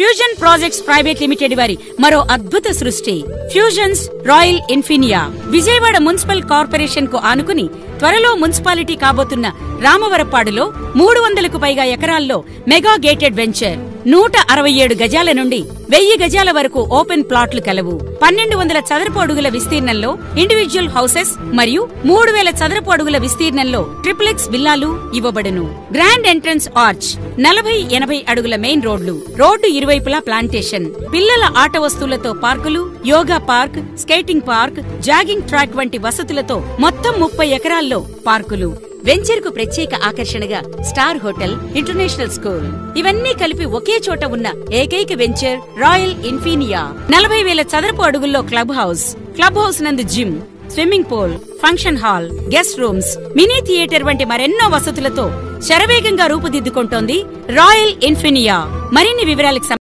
Fusion projects private limited వారి మరో అద్భుత సృష్టి fusions royal ఇన్ఫినియా. Vijayawada municipal corporation కు ఆనుకుని త్వరలో మున్సిపాలిటీ కాబోతున్న రామవరపాడులో 300కు పైగా ఎకరాల్లో మెగా గేటెడ్ వెంచర్. 167 గజాల నుండి 1000 గజాల వరకు ఓపెన్ ప్లాట్లు కలవు. 1200 చదరపు అడుగుల విస్తీర్ణంలో ఇండివిడ్యువల్ హౌసెస్ మరియు 3000 చదరపు అడుగుల విస్తీర్ణంలో ట్రిప్లెక్స్ విల్లాలు ఇవ్వబడును. గ్రాండ్ ఎంట్రన్స్ ఆర్చ్, 40-80 అడుగుల మెయిన్ రోడ్డు ఇరువైపులా ప్లాంటేషన్, పిల్లల ఆట వస్తువులతో పార్కులు, yoga park, skating park, jogging track వంటి వసతులతో మొత్తం 30 ఎకరాల్లో పార్కులు. వెంచర్ కు ప్రత్యేక ఆకర్షణగా స్టార్ హోటల్, ఇంటర్నేషనల్ స్కూల్ ఇవన్నీ కలిపి ఒకే చోట ఉన్న ఏకైక వెంచర్ రాయల్ ఇన్ఫినియా. 40,000 చదరపు అడుగుల్లో క్లబ్ హౌస్ నందు gym, swimming pool, function hall, guest rooms, mini theatre వంటి మరెన్నో వసతులతో శరవేగంగా రూపుదిద్దుకుంటోంది రాయల్ ఇన్ఫినియా. మరిన్ని వివరాలకు